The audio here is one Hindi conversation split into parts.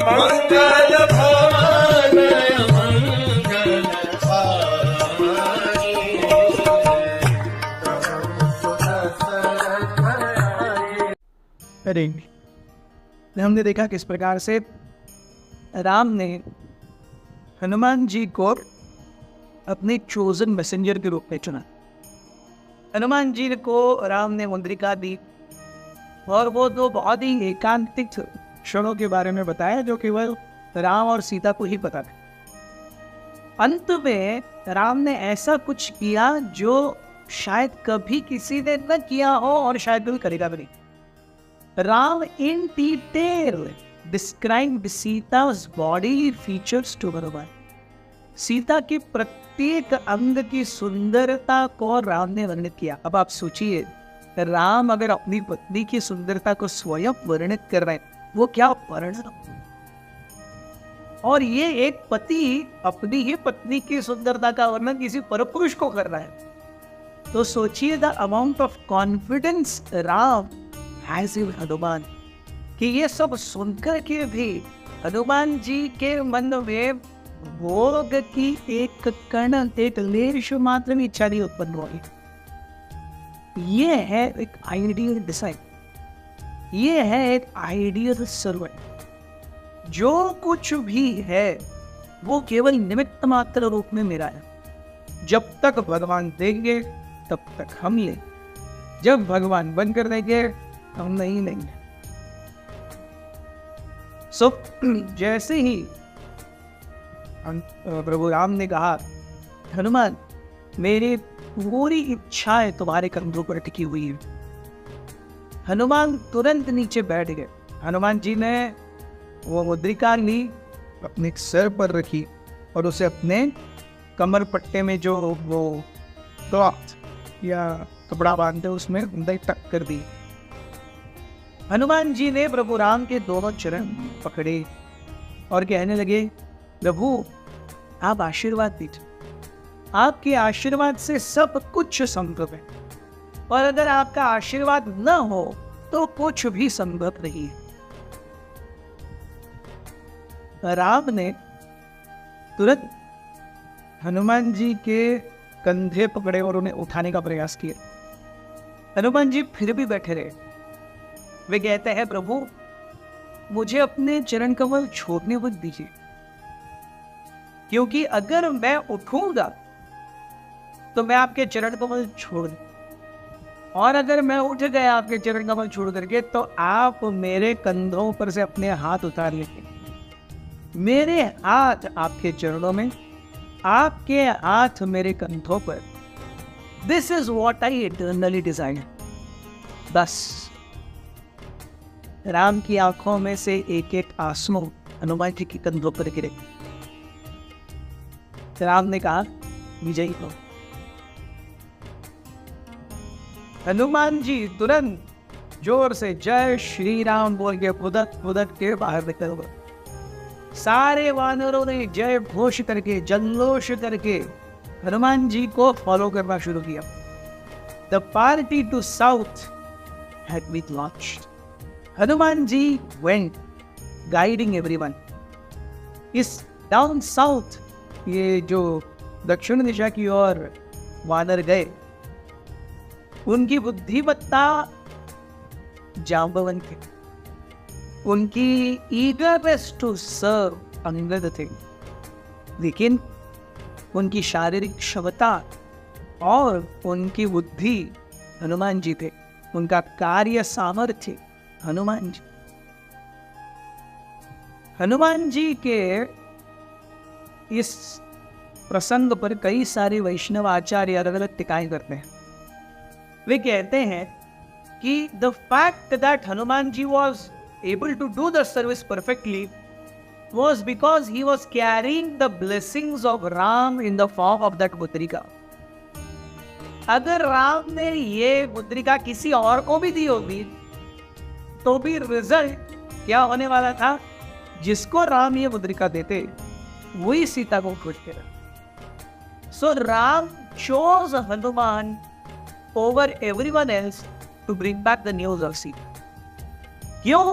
मंगल भवन मंगल हारी। अरे हमने देखा किस प्रकार से राम ने हनुमान जी को अपने चोजन मैसेंजर के रूप में चुना। हनुमान जी को राम ने मुद्रिका दी और वो दो बहुत ही एकांतिक क्षणों के बारे में बताया जो केवल राम और सीता को ही पता था। अंत में राम ने ऐसा कुछ किया जो शायद कभी किसी ने न किया हो और शायद कभी करेगा भी नहीं। Ram in detail describe Sita's body features to Hanuman. Sita के प्रत्येक अंग की सुंदरता को राम ने वर्णित किया। अब आप सोचिए, राम अगर अपनी पत्नी की सुंदरता को स्वयं वर्णित कर रहे हैं, वो क्या वर्णन। और ये एक पति अपनी ही पत्नी की सुंदरता का वर्णन किसी परपुरुष को कर रहा है, तो सोचिए the amount of confidence Ram has in Hanuman कि ये सब सुनकर के भी हनुमान जी के मन में भोग की एक कण, एक लेश मात्र भी इच्छा नहीं उत्पन्न हुई। ये है एक आइडियल डिजाइन, ये है एक आइडियल सर्वेंट। जो कुछ भी है वो केवल निमित्त मात्र रूप में मेरा है। जब तक भगवान देंगे तब तक हम ले, जब भगवान बंद कर देंगे हम नहीं लेंगे। सो जैसे ही प्रभु राम ने कहा, हनुमान मेरी पूरी इच्छाएं तुम्हारे कंधों पर टिकी हुई है, हनुमान तुरंत नीचे बैठ गए। हनुमान जी ने वो मुद्रिका ली, अपने सर पर रखी और उसे अपने कमर पट्टे में जो वो क्लॉथ या कपड़ा बांधते उसमें अंदर टक कर दी। हनुमान जी ने प्रभु राम के दोनों चरण पकड़े और कहने लगे, प्रभु आप आशीर्वाद दीजिए, आपके आशीर्वाद से सब कुछ संभव है, और अगर आपका आशीर्वाद न हो तो कुछ भी संभव नहीं है। राम ने तुरंत हनुमान जी के कंधे पकड़े और उन्हें उठाने का प्रयास किया। हनुमान जी फिर भी बैठे रहे। वे कहते हैं, प्रभु मुझे अपने चरण कमल छोड़ने मत दीजिए, क्योंकि अगर मैं उठूंगा तो मैं आपके चरण कमल छोड़ दूं, और अगर मैं उठ गया आपके चरण कमल छोड़ करके तो आप मेरे कंधों पर से अपने हाथ उतार लेंगे। मेरे हाथ आपके चरणों में, आपके हाथ मेरे कंधों पर। This is what I eternally design. बस राम की आंखों में से एक एक आंसू हनुमान जी के कंधों पर गिरे। राम ने कहा, विजयी हो। हनुमान जी तुरंत जोर से जय श्री राम बोल के फुदक के बाहर निकल गए। सारे वानरों ने जय घोष करके, जल्लोष करके हनुमान जी को फॉलो करना शुरू किया। The party to south had been launched. Hanuman ji went guiding everyone. इस डाउन साउथ, ये जो दक्षिण दिशा की ओर वानर गए, उनकी बुद्धिमत्ता जांबवन थे, उनकी ईगरनेस टू सर्व अंगद थे, लेकिन उनकी शारीरिक क्षमता और उनकी बुद्धि हनुमान जी थे, उनका कार्य सामर्थ्य हनुमान जी। हनुमान जी के इस प्रसंग पर कई सारे वैष्णव आचार्य अलग अलग टिकाएं करते हैं। वे कहते हैं कि the fact that Hanuman ji was able to do the service perfectly was because he was carrying the blessings of Ram in the form of that मुद्रिका। अगर राम ने ये मुद्रिका किसी और को भी दी होगी तो भी रिजल्ट क्या होने वाला था? जिसको राम ये मुद्रिका देते वही सीता को खोजते रहे। सो Ram chose Hanuman over everyone else to bring back the news of Sita। क्यों?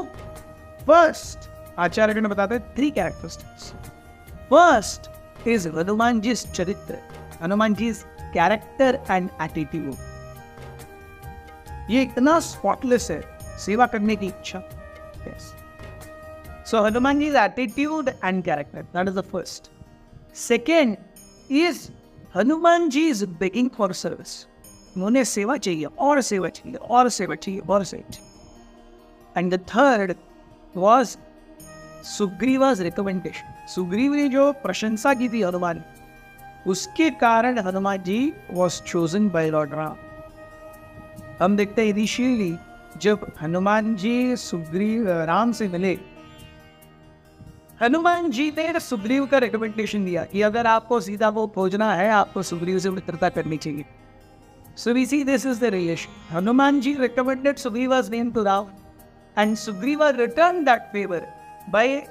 First, आचार्य ने बताते हैं 3 characteristics. First is Hanuman ji चरित्र, Hanuman ji character and attitude. ये इतना स्पॉटलेस है, सेवा करने की इच्छा. Yes. So Hanuman ji's attitude and character, that is the first. Second is Hanuman ji is begging for service. उन्हें सेवा चाहिए और सेवा चाहिए और सेवा चाहिए और सेवा चाहिए. And the third was सुग्रीवा's recommendation. Sugriva ने जो प्रशंसा की थी हनुमान, उसके कारण Hanuman ji was chosen by Lord Ram. हम देखते हैं इनिशियली जब हनुमान जी सुग्रीव राम से मिले, हनुमान जी ने सुग्रीव का रिकमेंडेशन दिया कि अगर आपको सीता को खोजना है, आपको सुग्रीव से मित्रता करनी चाहिए. So we see this is the relation. Hanuman ji recommended Sugriva's name to Ram, and Sugriva returned that favor by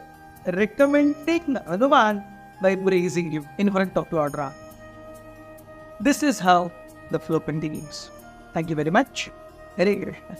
recommending Hanuman by praising him in front of Lord Ram. This is how the flow continues. Thank you very much. Hare Krishna.